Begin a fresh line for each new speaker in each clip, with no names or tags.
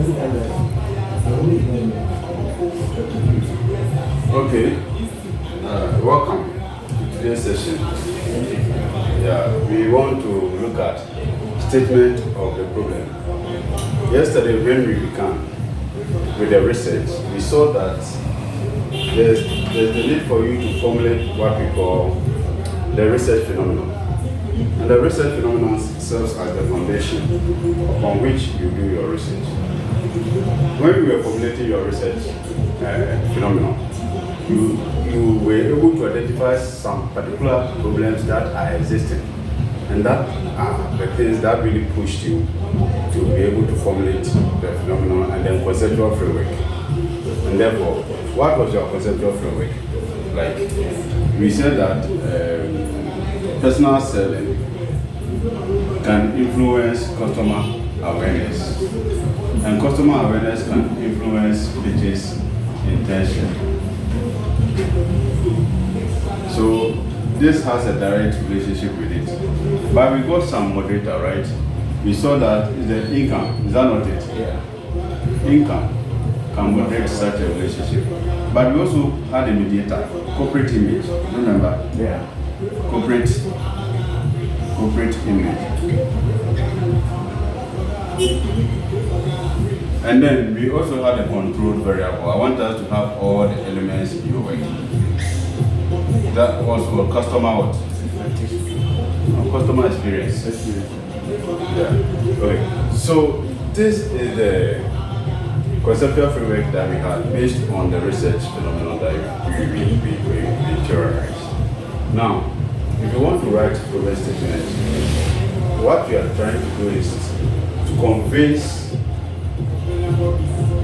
Okay, welcome to today's session. Yeah, we want to look at statement of the problem. Yesterday, when we began with the research, we saw that there's the need for you to formulate what we call the research phenomenon. And the research phenomenon serves as the foundation upon which you do your research. When you were formulating your research phenomenon, you were able to identify some particular problems that are existing, and that are the things that really pushed you to be able to formulate the phenomenon and then conceptual framework. And therefore, what was your conceptual framework? Like, we said that personal selling can influence customer awareness, and customer awareness can influence business intention. So this has a direct relationship with it. But we got some moderator, right? We saw that the income, is that not it?
Yeah.
Income can moderate such a relationship. But we also had a mediator, corporate image. Remember?
Yeah.
Corporate image. And then we also had a controlled variable. I want us to have all the elements in your work. That was for customer what? Customer experience. Yeah. Okay. So this is the conceptual framework that we had based on the research phenomenon that we theorized. Now, if you want to write problem statement, what you are trying to do is to convince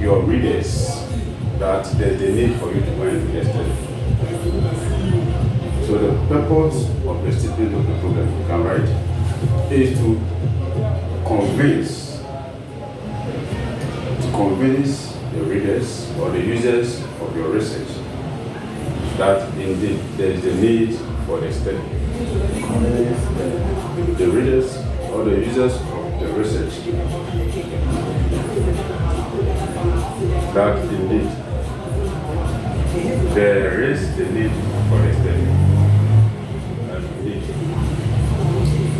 your readers that there's a need for you to go and do a study. So the purpose of the statement of the problem you can write is to convince the readers or the users of your research that indeed there is a need for the study. The readers or the users of the research that indeed there is the need for the study.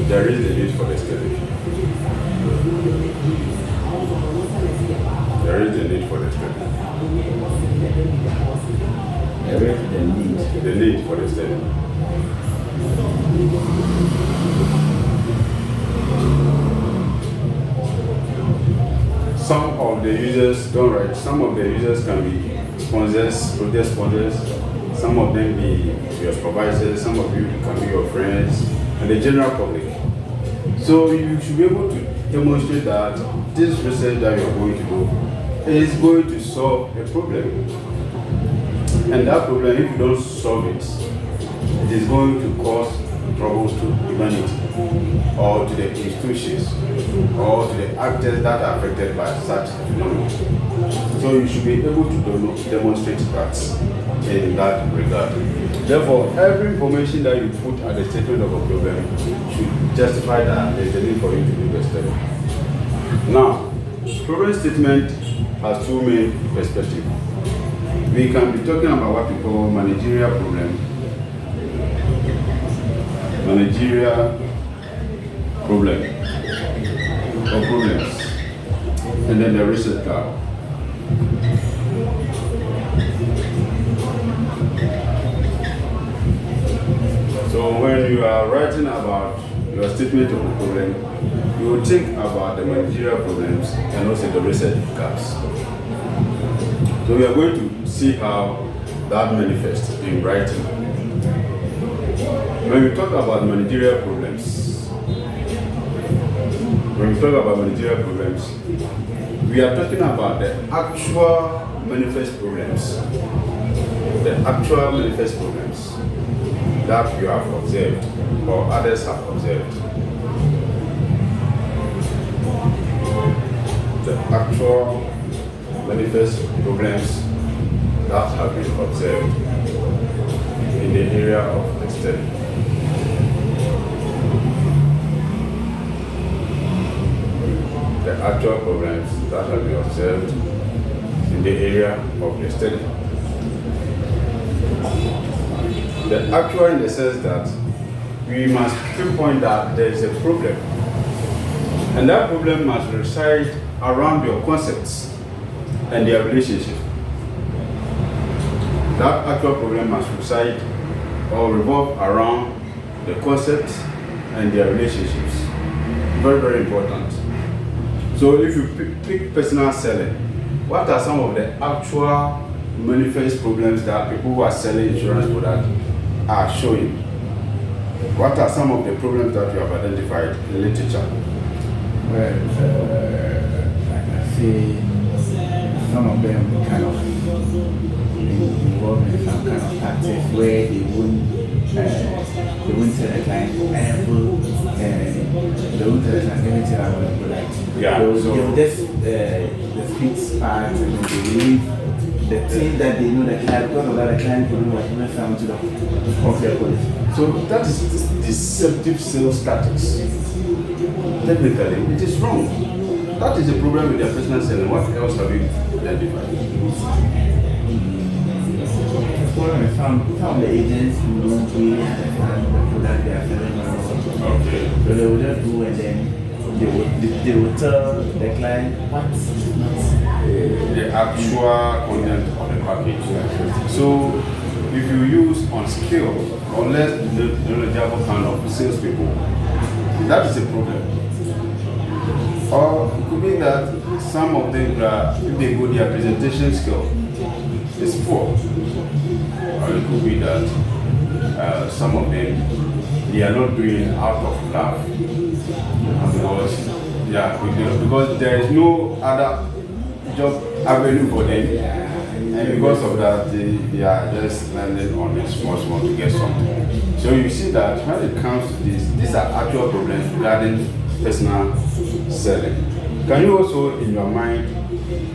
There is the need for the study. There is the need for the study.
There is the need.
The need for the study. Some of the users don't write. Some of the users can be sponsors, project sponsors. Some of them be your supervisors. Some of you can be your friends and the general public. So you should be able to demonstrate that this research that you're going to do is going to solve a problem. And that problem, if you don't solve it, it is going to cause troubles to humanity or to the institutions or to the actors that are affected by such phenomena. So you should be able to demonstrate that in that regard. Therefore, every information that you put at the statement of a problem should justify that there is a need for you to do the study. Now, problem statement has two main perspectives. We can be talking about what we call managerial problem, or problems, and then the research gap. So when you are writing about your statement of the problem, you will think about the managerial problems and also the research gaps. So we are going to see how that manifests in writing. When we talk about managerial problems, we are talking about the actual manifest problems. The actual manifest problems that you have observed or others have observed. The actual manifest problems that have been observed in the area of the study. the actual problems that have been observed in the area of the study. The actual in the sense that we must pinpoint that there is a problem, and that problem must reside around your concepts and their relationship. That actual problem must reside or revolve around the concepts and their relationships. Very, very important. So if you pick personal selling, what are some of the actual manifest problems that people who are selling insurance products are showing? What are some of the problems that you have identified in literature?
Well, like I say, some of them kind of involved in some kind of tactics where they wouldn't tell the client they won't tell the client anything about the product.
Yeah,
They will
so-
give just the speech part, and then they leave the thing that they know the client, because of that the client will know what sound to the of their policy.
So that is deceptive sales tactics. Technically, it is wrong. That is the problem with their personal selling. What else have you identified?
Some of the agents who don't really understand the product they are selling very well.
Okay.
So they will just do, and then they will tell the client what's not.
The actual content of the package. So if you use unskilled or less knowledgeable kind of salespeople, that is a problem. Or it could be that some of them, if they go, their presentation skill is poor. Or it could be that some of them, they are not doing out of love. Because there is no other job avenue for them. And because of that, they are just landing on a small to get something. So you see that when it comes to this, these are actual problems regarding personal selling. Can you also, in your mind,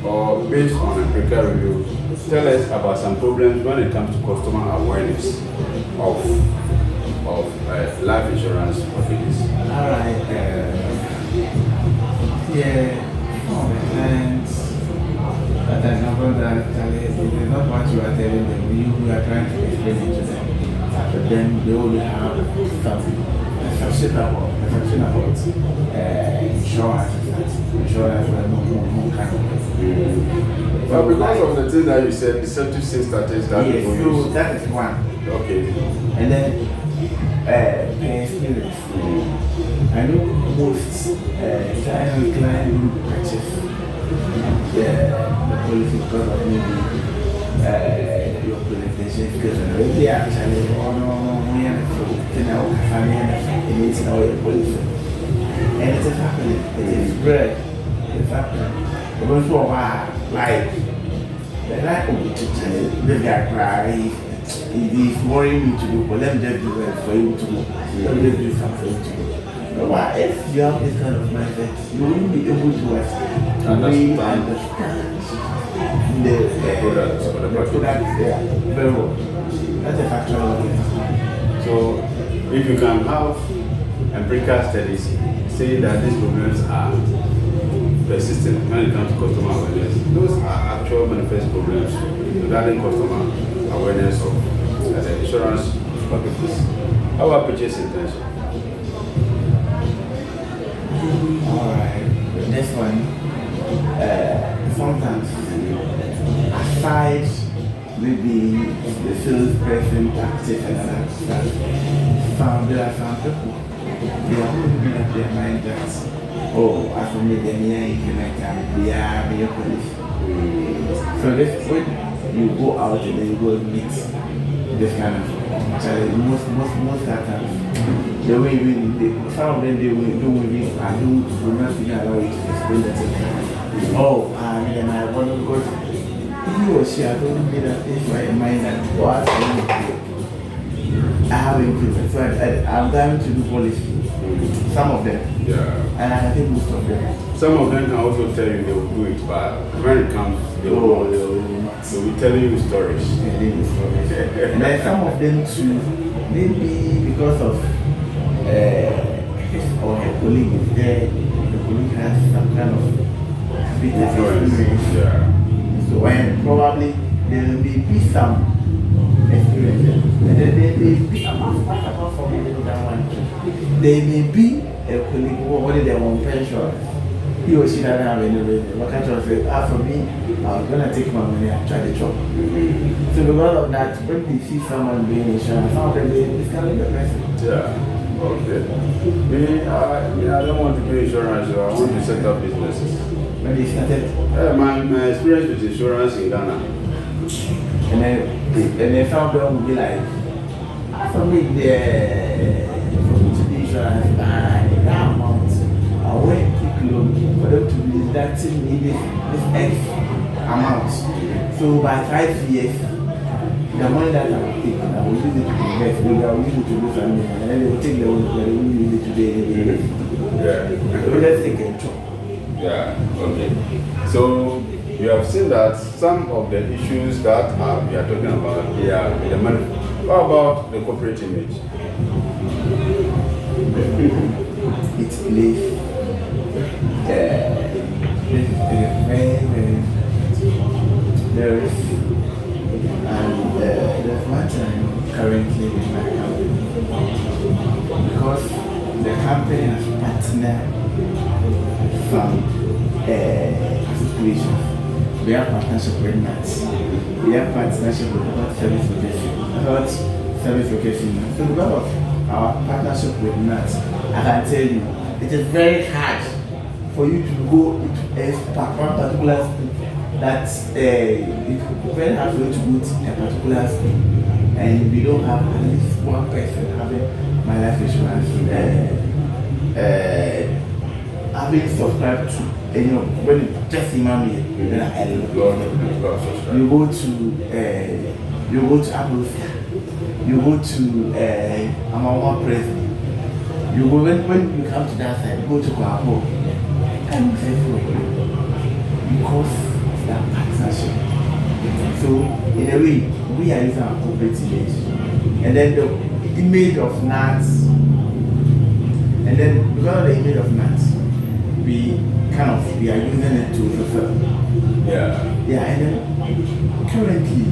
or based on a empirical review, tell us about some problems when it comes to customer awareness of life insurance packages?
Alright, for the clients, that example that it is not what you are telling them, we are trying to explain it to them. But then they only have some perception about insurance, where no kind of.
Well, because of the thing that you said, deceptive sales tactics that
Yes,
people
so
use.
that is one.
Okay.
And then, experience. I know most client who purchase the policy because of maybe your presentation skills, and they actually we have to family and it's now your policy. And it is happening. It is spread. It's happening. Because for a while, like the lack of this guy cry. It is worrying me to do, but let me just do it for you to do. Let me just do something to do. But why, if you have this kind of mindset, you won't be able to really understand the
products or the
products very well. That's a factual evidence.
So if you can have empirical studies saying that these problems are persistent when it comes to customer awareness, those are actual manifest problems regarding customer awareness of the insurance packages. How about purchase intention?
Alright, this one, sometimes, aside maybe the salesperson tactics and other stuff, there are some people, they are holding up their mind that, oh, I for me, they are your police. So this, when you go out and then you go meet this kind of challenge, most times, the way some of them they will not even allow you to explain the thing. Oh, and I want to go. He or she, I don't mean that if my mind and what I have improvement. So I'm going to do policy. Some of them.
Yeah.
And I think most of them.
Some of them can also tell you they will do it, but when it comes, they will not. They will be telling you stories.
And then some of them too, maybe because of his or her colleague is there, the colleague has some kind of bitter experience.
Yeah.
So when probably there may be some experience, and then there may be apart from that one, there may be a colleague who wanted their own pension. He or she doesn't have any reason. What kind of say, for me, I was gonna take my money and try the job. So because of that, when they see someone doing insurance, some of them they discount the person.
Yeah. Okay. Me, I don't want to do insurance. So I want to set up businesses.
When they started,
My experience with insurance in Ghana.
and then some of them will be like, for me, for me to do insurance, that amount, I went quick loan for them to be deducting me this X amount. So by 5 years, the money that I will take, I will use it to invest, I will use it to do something, and then they will take the money, they will use it to do anything.
Yeah.
So let's take control.
Yeah. Okay. So you have seen that some of the issues that we are talking about here with the money. How about the corporate image?
It plays this is very there is and there's one time currently with my company because the company has partnered from associations. We have partnership with NATS. We have partnership with Health Service Location. So because of our partnership with NATS, I can tell you, it is very hard for you to go into one particular school that it's very hard for you to go to a particular school and we don't have at least one person having my life insurance having subscribed to when you just email me then I love it. You go to Apple, you go to Amawa Press, you go when you come to that side, you go to Kwapo. I'm thankful because of that partnership. So in a way, we are using our corporate image, and then the image of NATS, and then because of the image of NATS, we are using it to fulfill.
Yeah.
Yeah, and then currently,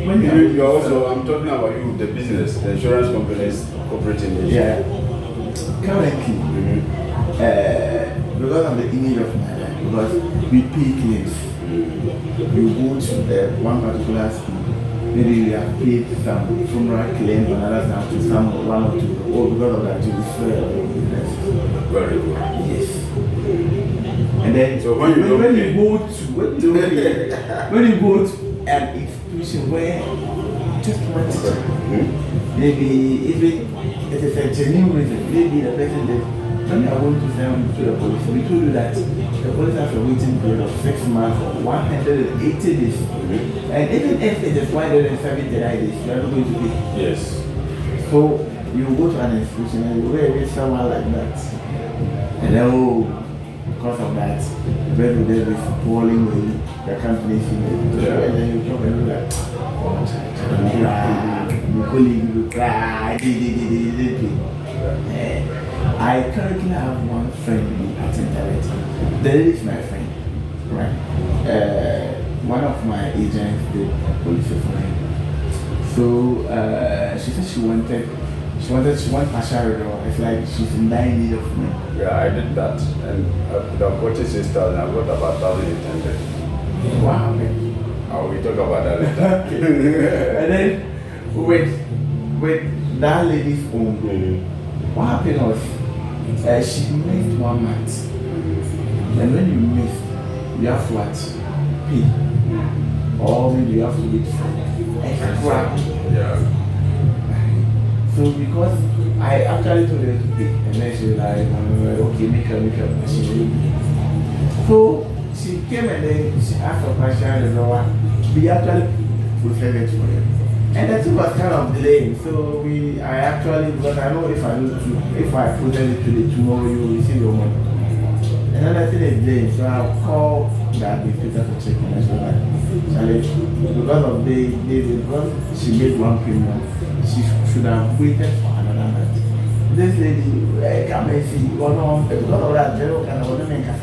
when
you also, I'm talking about you, the business, the insurance company's corporate image.
Yeah. Currently, because of the image of my life, because we pay claims, you go to one particular school, maybe we have paid some funeral claims, another time to some one or two, or because of that, you refer business.
Very good.
Yes. And then,
so when you go to an institution where just one teacher, maybe even it is a genuine reason, maybe the person that when I went to them to the police, we told you that the police has a waiting period of 6 months or 180 days. And even if it is 179 days, you are not going to pay. Yes.
So you go to an institution and you wear with someone like that. And then, because of that, the bed will be falling with the company's image. And then you talk and you're like, you cry, I currently have one friend at Internet. The lady is my friend, right? One of my agents did police for me. So she said she wanted partial withdrawal. It's like she's in dire need of me.
Yeah, I did that, and the 46,000, I got about 1,800.
Wow.
We talk about that later.
And then with that lady's own, what happened was she missed 1 month. And when you miss, you have to what? Pay. Or maybe you have to wait for extra.
Yeah.
So because I actually told her to pay, and then she was like, okay, make her. And she did. So she came and then she asked for partial withdrawal. We actually processed it for her. And the thing was kind of delaying. So I actually, because I know if I process it today, tomorrow you will receive your money. Another thing is delaying, so I'll call the administrator to check on us. Charlie, because of because she made one premium, she should have waited for another month. this lady, come and see, one on, because of that, they don't kind of make a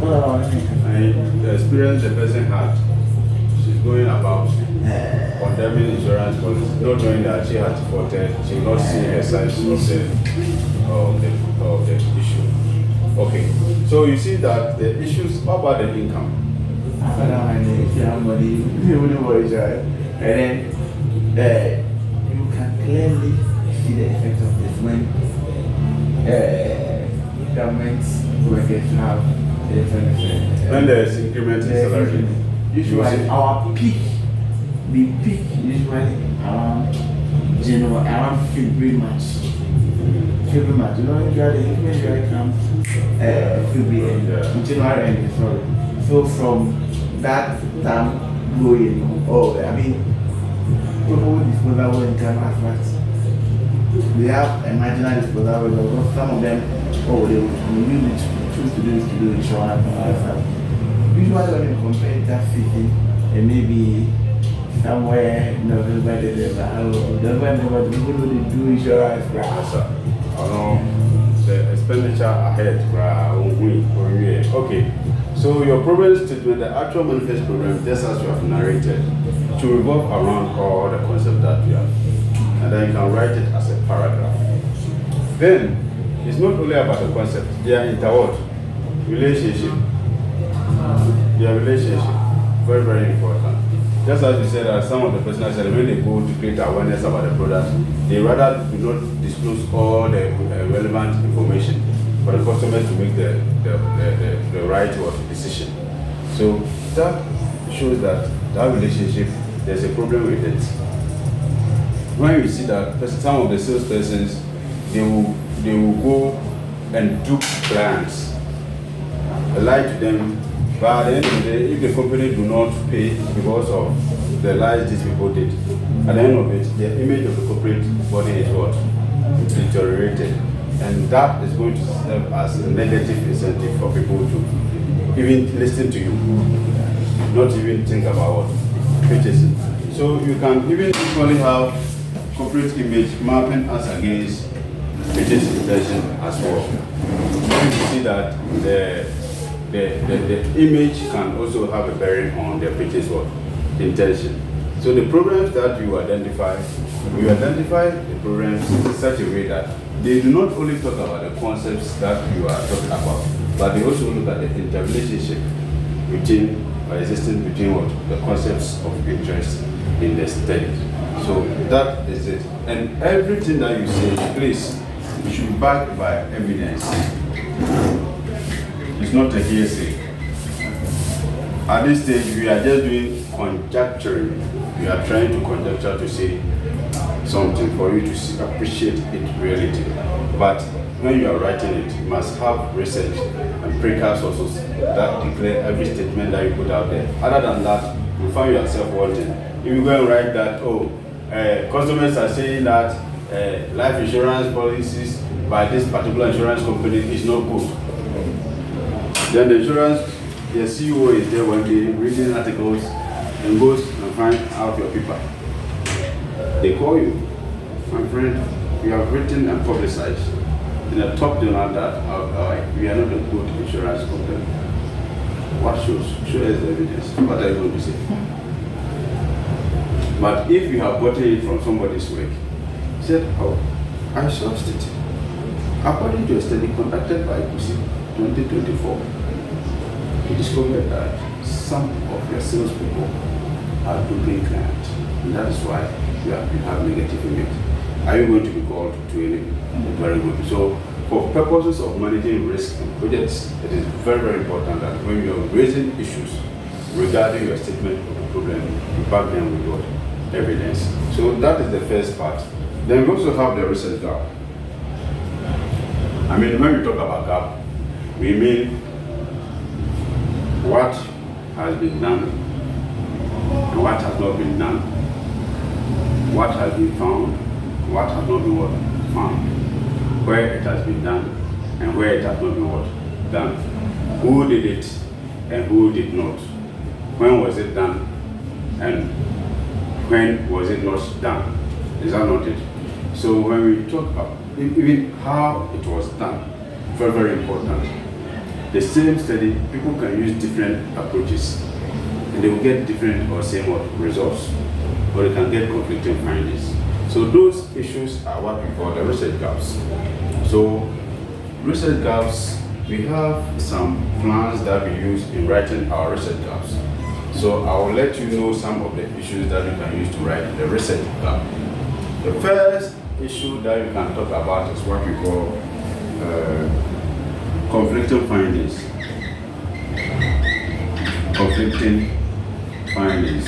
the experience the person had, she's going about condemning insurance policy, not knowing that she had defaulted, she will not see the size of the issue. Okay, so you see that the issues, how about the income?
I don't know if you have money, you wouldn't worry, and then you can clearly see the effect of this when government workers have
when there is increment in salary.
Usually our peak, we peak usually around January, around February, March. February, March. You know, usually increment comes February, January end, sorry. So from that time going, I mean, people with disposable income as much. They have a marginal disposable income. Some of them, they will choose to do insurance and all that. Usually when you compare that fitting, and maybe somewhere in November, November, people who do insurance.
Yes, sir. I know the expenditure ahead. Okay. So your problem statement, the actual manifest program, just as you have narrated, to revolve around all the concepts that you have. And then you can write it as a paragraph. Then, it's not only about the concept, they are interword. Relationship. Their relationship. Very, very important. Just as you said that some of the personal said when they go to create awareness about the product, they rather do not disclose all the relevant information for the customer to make the right decision. So that shows that relationship, there's a problem with it. When you see that some of the salespersons, they will go and dupe clients, lie to them, but at the end of the day, if the company do not pay because of the lies these people did, at the end of it, the image of the corporate body is what? Deteriorated. And that is going to serve as a negative incentive for people to even listen to you, not even think about what purchasing. So you can even equally have corporate image mapping us against purchase intention as well. You see that the image can also have a bearing on their purchase intention. So the problems that you identify the problems in such a way that they do not only talk about the concepts that you are talking about, but they also look at the interrelationship existing between the concepts of interest in the study. So that is it. And everything that you say, please, you should be backed by evidence. It's not a hearsay. At this stage, we are just doing conjecturing. We are trying to conjecture to say something for you to appreciate its reality. But when you are writing it, you must have research and empirical sources that declare every statement that you put out there. Other than that, you find yourself wanting. If you go and write that, customers are saying that life insurance policies by this particular insurance company is not good. Then the CEO is there one day reading articles and goes and finds out your paper. They call you, my friend, you have written and publicized in a top journal that we are not a good insurance company. What shows? Show us the evidence. What are you going to say? But if you have gotten it from somebody's work, said, I sourced it. According to a study conducted by IPC 2024, we discovered that some of your salespeople are duping clients. And that is why you have negative image. Are you going to be called to any? Very good. So for purposes of managing risk and projects, it is very, very important that when you are raising issues regarding your statement of the problem, you back them with what? Evidence. So that is the first part. Then we also have the research gap. I mean, when we talk about gap, we mean what has been done and what has not been done. What has been found, what has not been found. Where it has been done and where it has not been done. Who did it and who did not. When was it done and when was it not done? Is that not it? So when we talk about even how it was done, very, very important. The same study, people can use different approaches and they will get different or same results, or they can get conflicting findings. So those issues are what we call the research gaps. So research gaps, we have some plans that we use in writing our research gaps. So I will let you know some of the issues that you can use to write the research gap. The first issue that you can talk about is what we call conflicting findings. Conflicting findings.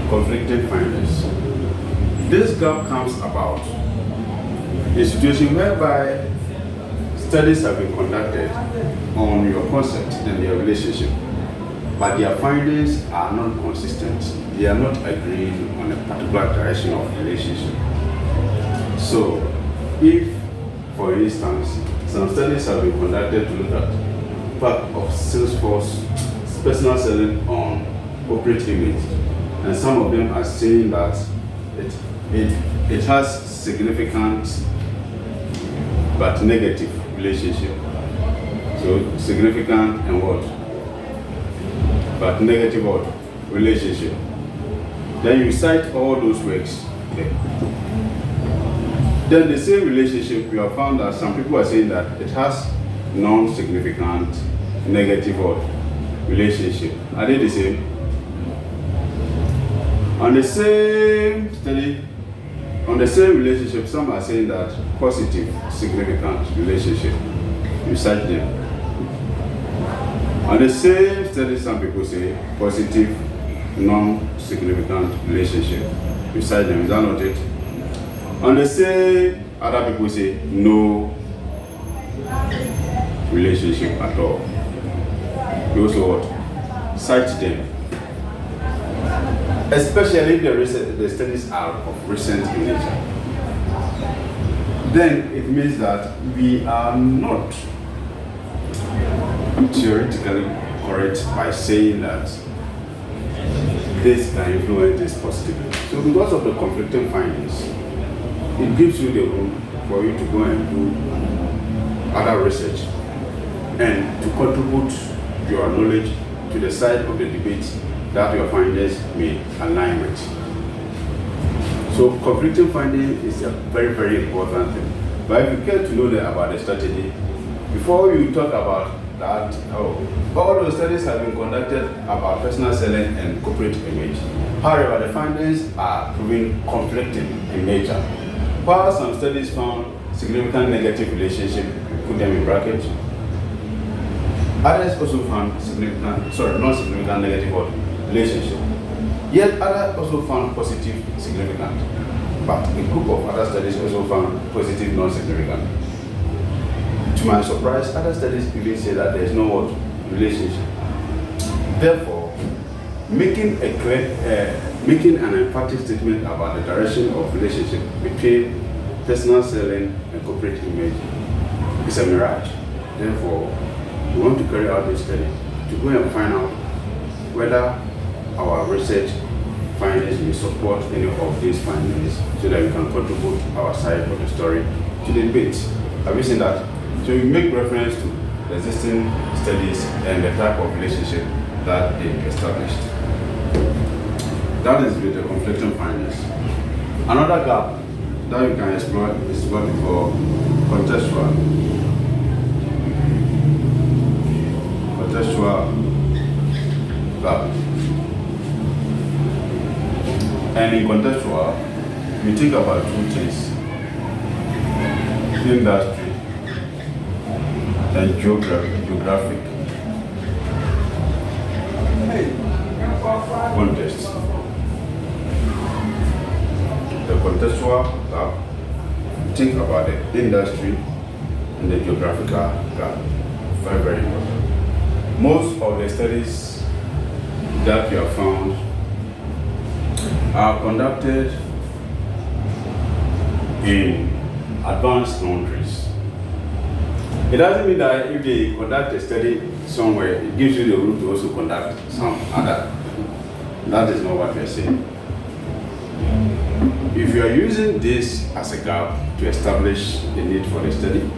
Conflicting findings. This gap comes about in a situation whereby studies have been conducted on your concept and your relationship, but their findings are not consistent. They are not agreeing on a particular direction of relationship. So, if, for instance, some studies have been conducted to look at part of Salesforce personal selling on corporate image, and some of them are saying that it has significant but negative relationship. So significant and what? But negative what? Relationship. Then you cite all those works. Okay. Then the same relationship, we have found that some people are saying that it has non-significant negative what? Relationship. Are they the same? On the same study, on the same relationship, some are saying that positive, significant relationship. You cite them. On the same study, some people say positive, non-significant relationship. You cite them. Is that not it? On the same, other people say no relationship at all. You also what? Cite them. Especially if the studies are of recent nature. Then it means that we are not theoretically correct by saying that this can influence this positively. So because of the conflicting findings, it gives you the room for you to go and do other research and to contribute your knowledge to the side of the debate that your findings may align with. So conflicting finding is a very, very important thing. But if you care to know about the strategy, before you talk about that, all those studies have been conducted about personal selling and corporate image. However, the findings are proving conflicting in nature. While some studies found significant negative relationship, put them in brackets, others also found non-significant negative relationship. Yet others also found positive significant. But a group of other studies also found positive non-significant. To my surprise, other studies even say that there is no relationship. Therefore, making an emphatic statement about the direction of relationship between personal selling and corporate image is a mirage. Therefore, we want to carry out this study to go and find out whether our research findings will support any of these findings so that we can contribute our side of the story to the debate. Have you seen that? So we make reference to the existing studies and the type of relationship that they established. That is with the conflicting findings. Another gap that you can explore is what we call contextual gap. And in contextual, we think about two things: industry and geographic context. The contextual gap, think about the industry and the geographical gap. Very, very important. Most of the studies that you have found are conducted in advanced countries. It doesn't mean that if they conduct a study somewhere, it gives you the room to also conduct some other. That is not what we are saying. If you are using this as a gap to establish the need for the study,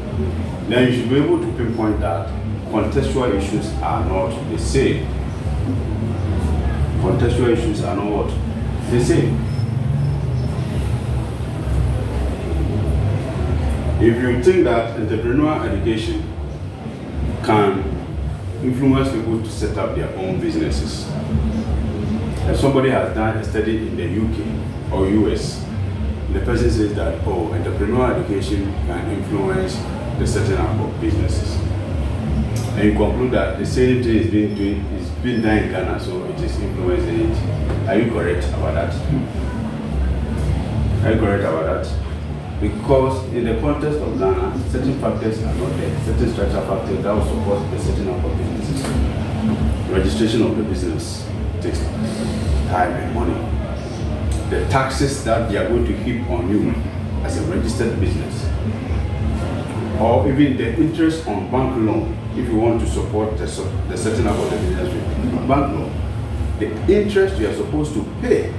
then you should be able to pinpoint that contextual issues are not the same. Contextual issues are not what? The same. If you think that entrepreneurial education can influence people to set up their own businesses, and somebody has done a study in the UK or US, the person says that, oh, entrepreneurial education can influence the setting up of businesses. And you conclude that the same thing is being done in Ghana, so it is influencing it. Are you correct about that? Are you correct about that? Because in the context of Ghana, certain factors are not there, certain structural factors that will support the setting up of businesses. Registration of the business takes time and money. The taxes that they are going to heap on you as a registered business, or even the interest on bank loan, if you want to support the setting up of the business with bank loan, the interest you are supposed to pay,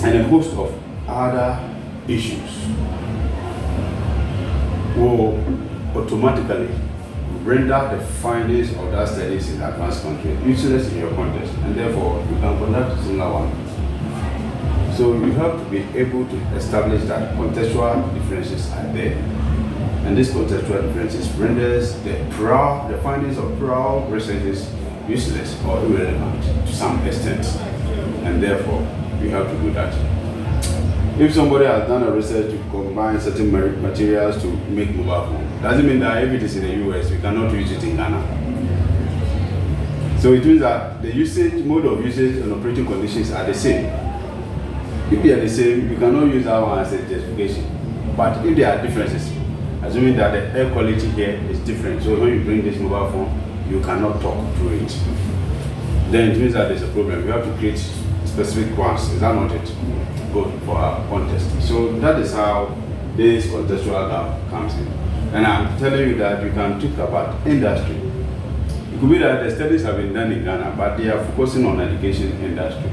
and a host of other issues will automatically render the findings of that studies in advanced countries useless in your context, and therefore you can conduct a similar one. So you have to be able to establish that contextual differences are there, and these contextual differences renders the findings of prior researches useless or irrelevant to some extent, and therefore you have to do that. If somebody has done a research to combine certain materials to make mobile phone, doesn't mean that if it is in the US, we cannot use it in Ghana. So it means that the mode of usage and operating conditions are the same. If they are the same, you cannot use that one as a justification. But if there are differences, assuming that the air quality here is different, so when you bring this mobile phone, you cannot talk through it. Then it means that there's a problem. You have to create specific ones. Is that not it? Go for our contest. So that is how this contextual gap comes in. And I'm telling you that you can talk about industry. It could be that the studies have been done in Ghana, but they are focusing on education industry,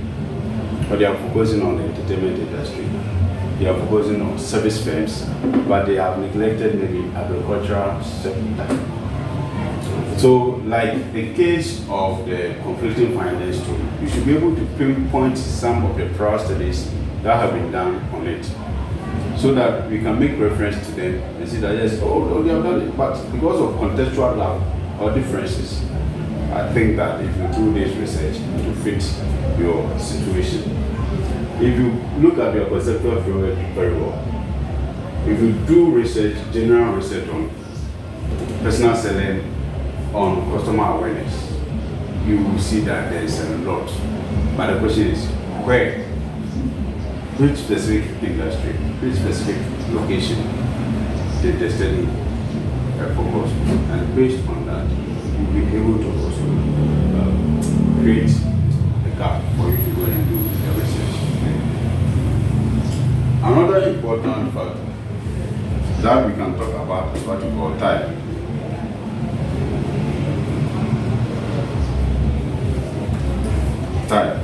or they are focusing on the entertainment industry. They are focusing on service firms, but they have neglected maybe agricultural sector. So, like the case of the conflicting findings too, you should be able to pinpoint some of the prior studies that have been done on it, so that we can make reference to them and see that yes, they have done it. But because of contextual gap or differences, I think that if you do this research to fit your situation, if you look at your conceptual framework very well, if you do research, general research on personal selling, on customer awareness, you will see that there is a lot. But the question is, where? Which specific industry, which specific location did the study focus? And based on that, you'll be able to also create a gap for you to go and do the research. Another important factor that we can talk about is what we call time. Time.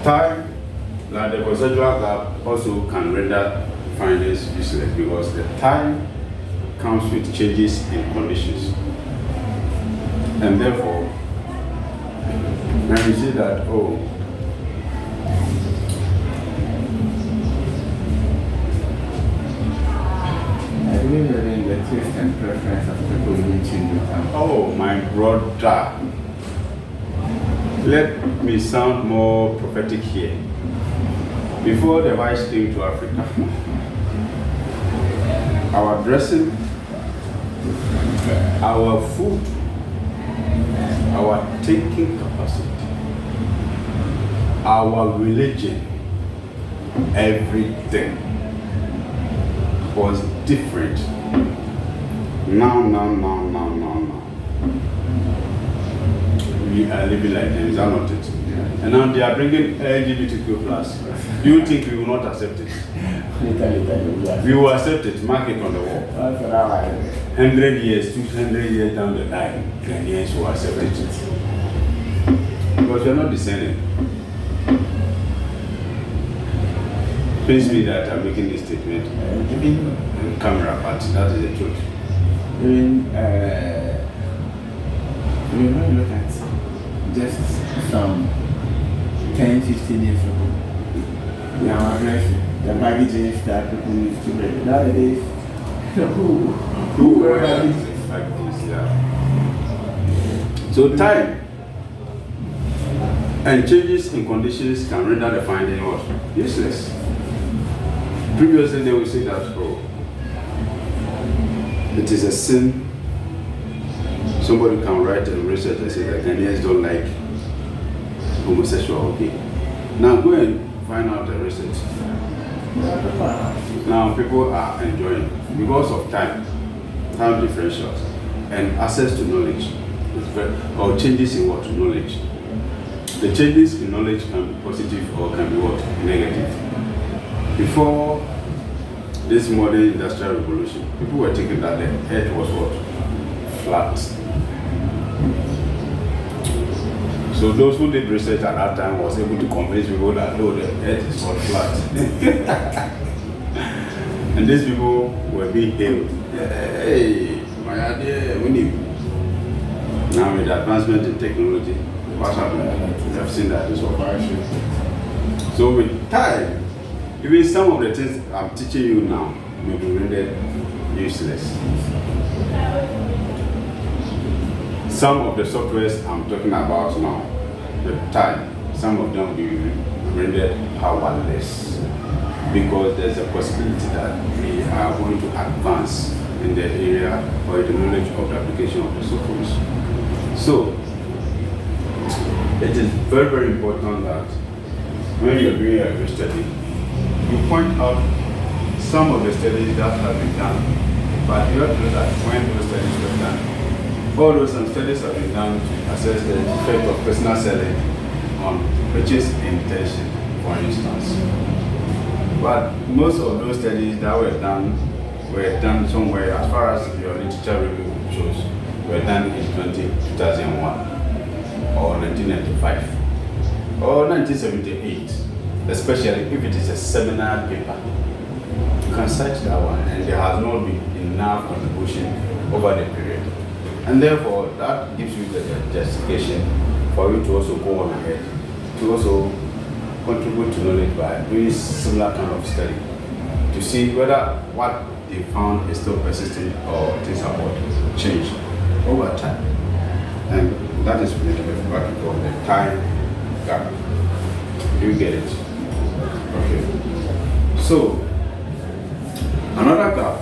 Time, like the conceptual gap, also can render findings useless because the time comes with changes in conditions. And therefore, when we see that,
I believe that in the taste and preference of people will change with time.
oh my brother, let me sound more prophetic here. Before the whites came to Africa, our dressing, our food, our thinking capacity, our religion, everything was different. Now. We are living like them, is that not it? And now they are bringing LGBTQ plus. Do you think we will not accept it? We will accept it, mark it on the wall. 100 years, 200 years down the line, Ghanaians will accept it. Because we are not discerning. Please me that I'm making this statement on camera, but that is the truth.
We might look at just some 10, 15 years ago. Now, the baggage is that people used to bring. Nowadays, who were baggage
like this, yeah. So time and changes in conditions can render the finding what? Useless. Previously, they would say that it is a sin. Somebody can write a research and say that Ghanaians don't like homosexuality. Now go and find out the research. Now people are enjoying because of time differentials, and access to knowledge, or changes in what? Knowledge. The changes in knowledge can be positive or can be what? Negative. Before this modern industrial revolution, people were thinking that the earth was what? Flat. So those who did research at that time was able to convince people that no, the earth is not flat. And these people were being hailed. Hey, my idea, we need. Now with the advancement in technology, what happened? We have seen that this operation. So with time, even some of the things I'm teaching you now may be rendered useless. Some of the softwares I'm talking about now, the time, some of them will be rendered powerless because there's a possibility that we are going to advance in the area or the knowledge of the application of the softwares. So, it is very, very important that when you're doing a research study, you point out some of the studies that have been done, but you have to know that when those studies were done, all those studies have been done to assess the effect of personal selling on purchase intention, for instance. But most of those studies that were done somewhere, as far as your literature review shows, were done in 2001 or 1995 or 1978, especially if it is a seminar paper. You can cite that one, and there has not been enough contribution over the period. And therefore, that gives you the justification for you to also go on ahead, to also contribute to knowledge by doing similar kind of study, to see whether what they found is still persistent or things have changed over time. And that is what we call the time gap. Do you get it? Okay. So, another gap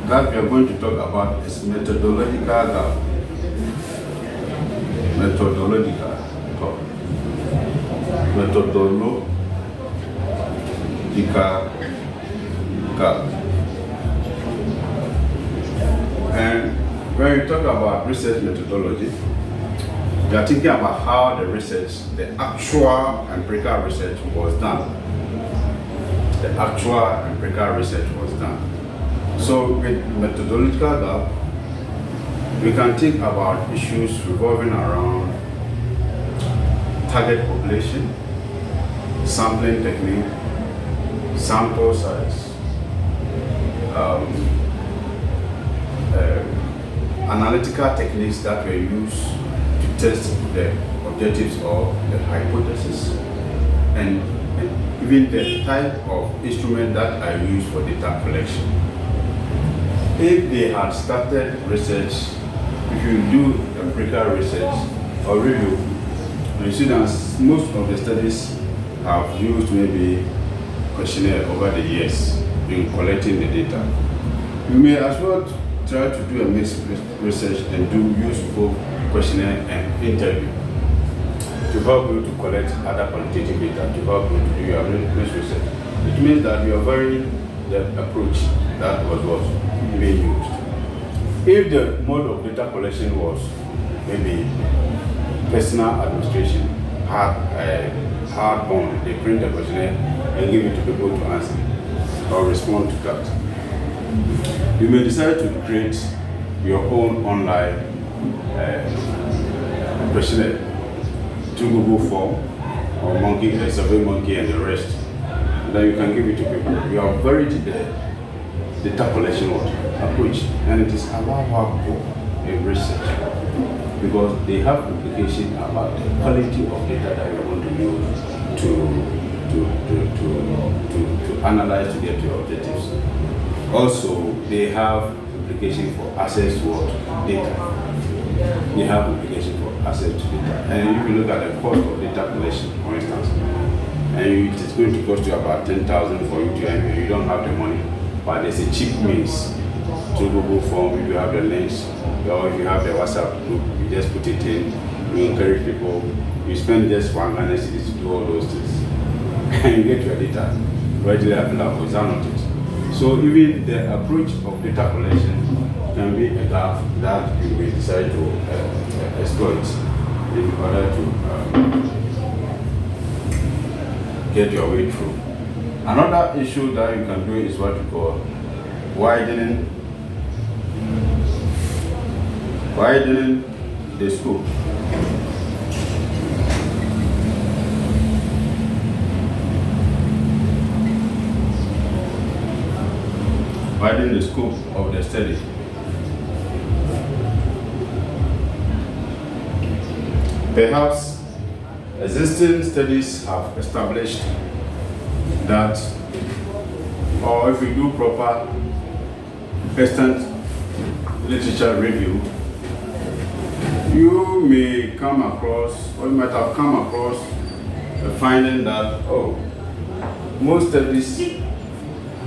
that we are going to talk about is methodological gap. Methodological gap. And when we talk about research methodology, we are thinking about how the research, the actual empirical research was done. The actual empirical research was done. So with methodological gap, we can think about issues revolving around target population, sampling technique, sample size, analytical techniques that were used to test the objectives of the hypothesis, and even the type of instrument that are used for data collection. If they had started research, if you do empirical research or review, you see that most of the studies have used maybe questionnaire over the years in collecting the data. You may as well try to do a mixed research and use both questionnaire and interview to help you to collect other qualitative data, to help you to do your mixed research. It means that you are varying the approach that was being used. If the mode of data collection was maybe personal administration, hard on, they print the questionnaire and give it to people to answer or respond to that. You may decide to create your own online questionnaire through Google Form or Survey Monkey and the rest. And then you can give it to people. You have varied the data collection approach, and it is about how in research, because they have implication about the quality of data that you want to use to analyze to get to your objectives. Also, they have implication for access to data. They have implication for access to data. And if you look at the cost of data collection, for instance, and it is going to cost you about 10,000 for you to, you don't have the money, but there's a cheap means through Google Form. If you have the links, or if you have the WhatsApp group, you just put it in, you encourage people, you spend just one Ghana cedi to do all those things, and you get your data readily available. Is that not it? So even the approach of data collection can be a gap that you may decide to exploit in order to get your way through. Another issue that you can do is what we call widening the scope. Widening the scope of the study. Perhaps existing studies have established that, or if we do proper extant literature review, you may come across, or you might have come across a finding that, most studies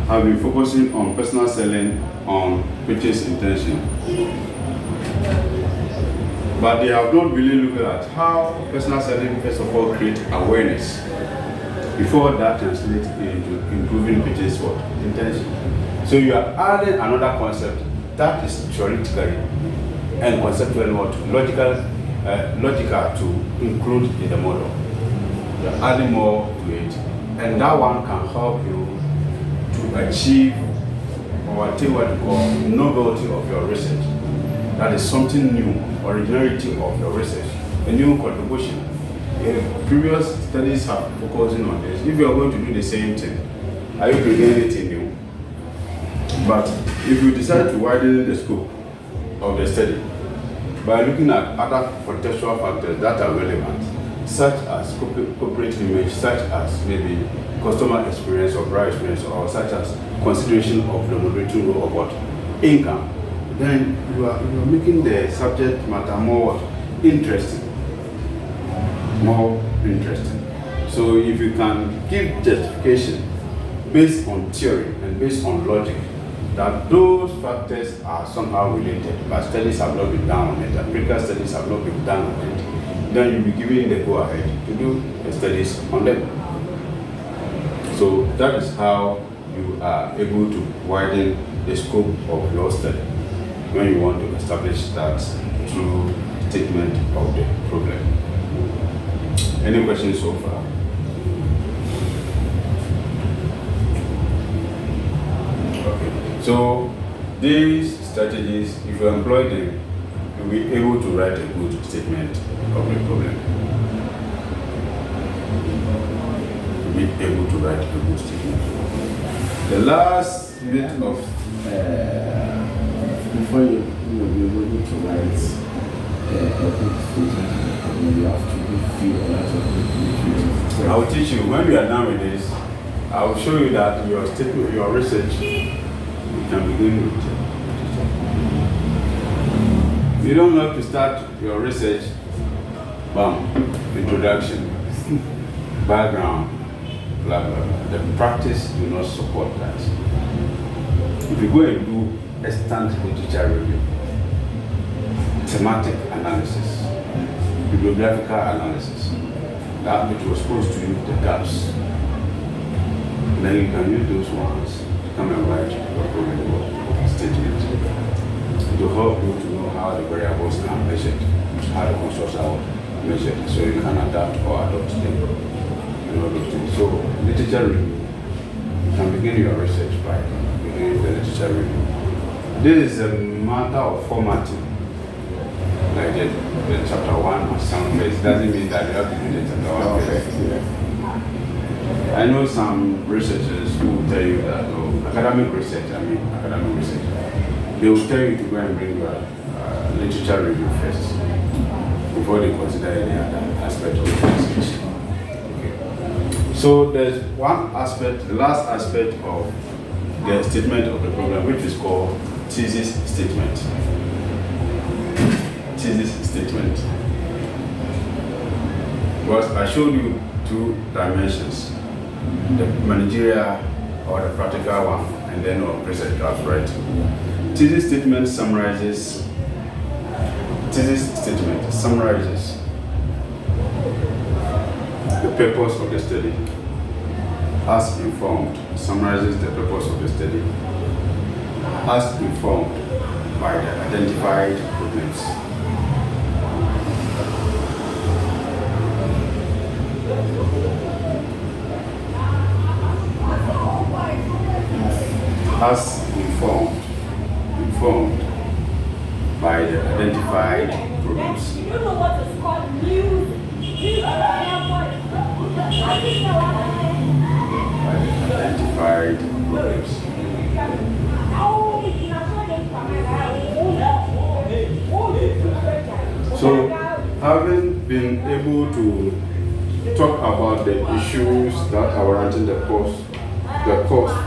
have been focusing on personal selling on purchase intention. But they have not really looked at how personal selling, first of all, creates awareness before that translates into improving purchase intention. So you are adding another concept that is theoretically and conceptually logical to include in the model. You are adding more to it, and that one can help you to achieve or attain what we call novelty of your research. That is something new, originality of your research, a new contribution. Previous studies have focusing on this. If you are going to do the same thing, are you bringing anything new? But if you decide to widen the scope of the study by looking at other contextual factors that are relevant, such as corporate image, such as maybe customer experience or brand experience, or such as consideration of the moderating role of what? Income, then you are making the subject matter more interesting. So if you can give justification based on theory and based on logic that those factors are somehow related, but studies have not been done on it, and previous studies have not been done on it, then you'll be given the go-ahead to do the studies on them. So that is how you are able to widen the scope of your study when you want to establish that true statement of the problem. Any questions so far? Okay. So these strategies, if you employ them, you'll be able to write a good statement of the problem. You'll be able to write a good statement. The last bit of
before you will be able to write a good statement, you have to feel a lot of literature.
I will teach you. When we are done with this, I will show you that your statement, your research, you can begin with. You don't have to start your research, introduction, background, blah, blah, blah. The practice do not support that. If you go and do extant literature review, thematic analysis, bibliographical analysis, that which was supposed to use the gaps, then you can use those ones to come and write your problem statement to help you to know how the variables are measured, how the constructs are measured, so you can adapt or adopt them and all those things. So literature review, you can begin your research by beginning the literature review. This is a matter of formatting. Like the chapter 1 or some phase doesn't mean that you have to do the chapter 1 phase. I know some researchers who will tell you that, academic research, they will tell you to go and bring your literature review first before they consider any other aspect of the research. Okay. So there's one aspect, the last aspect of the statement of the problem, which is called thesis statement. Thesis statement. Because I showed you two dimensions, the managerial or the practical one, and then research draft, right? Thesis statement summarizes the purpose of the study. As informed, summarizes the purpose of the study. As informed by the identified problems. As informed by the identified problems.
You know what is called news?
By the identified problems. So, having been able to talk about the issues that are warranting the cause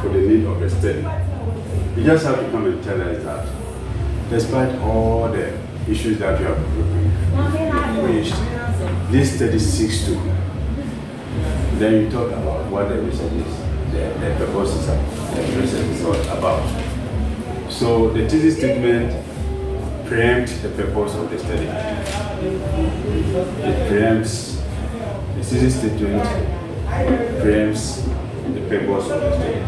for the need of the study, you just have to come and tell us that despite all the issues that you have raised, this study seeks to. Then you talk about what the research is, the purpose is, the research is all about. So the thesis statement preempts the purpose of the study. It preempts, the thesis statement preempts the purpose of the study.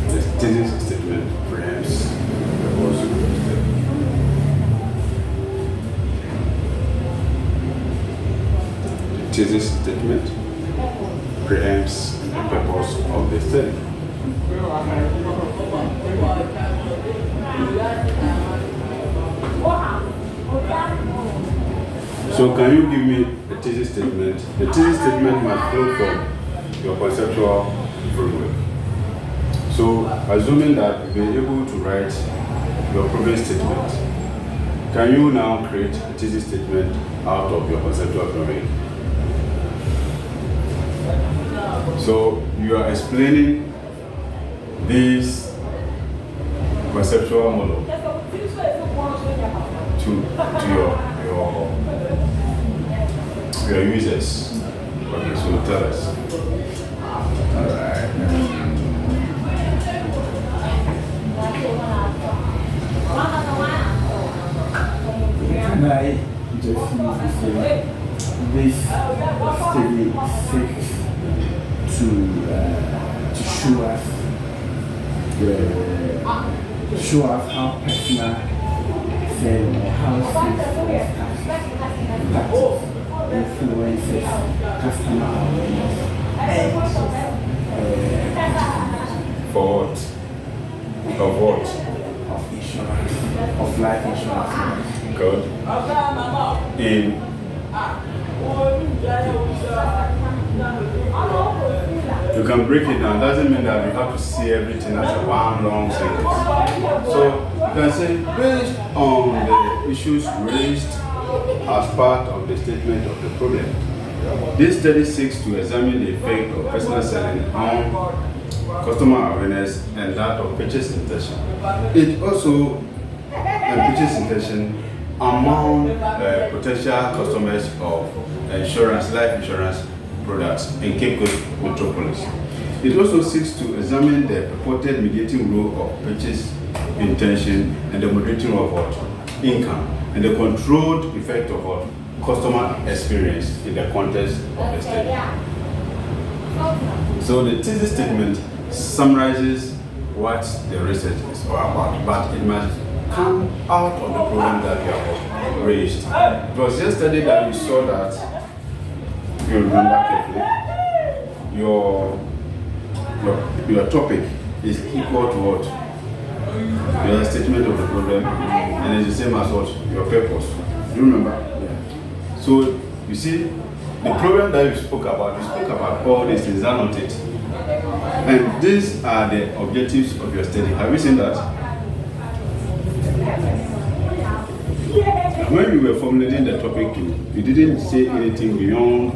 The thesis statement preempts the purpose of the study. The thesis statement preempts the purpose of the study. So can you give me a thesis statement? The thesis statement must flow from your conceptual framework. So assuming that you've been able to write your problem statement, can you now create a thesis statement out of your conceptual framework? So you are explaining this conceptual model to your users. Okay, so tell us. Alright.
Can I just use this study seeks to show us how personal selling or how sales influences customer awareness
For what? Of what?
of insurance, of life insurance.
Good. You can break it down. Doesn't mean that you have to see everything as a one long sentence. So you can say, based on the issues raised as part of the statement of the problem, this study seeks to examine the effect of personal selling on customer awareness and that of purchase intention. It also purchase intention among potential customers of insurance, life insurance products in Cape Coast Metropolis. It also seeks to examine the purported mediating role of purchase intention and the moderating role of what? Income, and the controlled effect of what? Customer experience in the context of the study. So the thesis statement summarizes what the research is all about, but it must come out of the problem that you have raised. It was yesterday that we saw that, if you remember carefully, your topic is equal to what? Your statement of the problem, and it's the same as what? Your purpose. Do you remember? Yeah. So, you see, the problem that you spoke about all these things, are not it? And these are the objectives of your study. Have you seen that? When you were formulating the topic, you didn't say anything beyond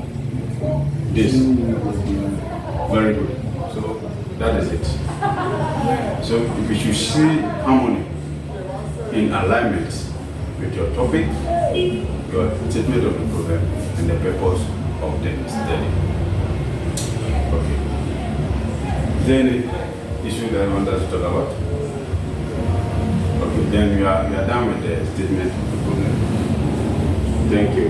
this. Very good. So that is it. So if you should see harmony in alignment with your topic, your statement of the problem, and the purpose of the study. Okay. Is there any issue that you want us to talk about? Okay, then we are done with the statement of the problem. Thank you.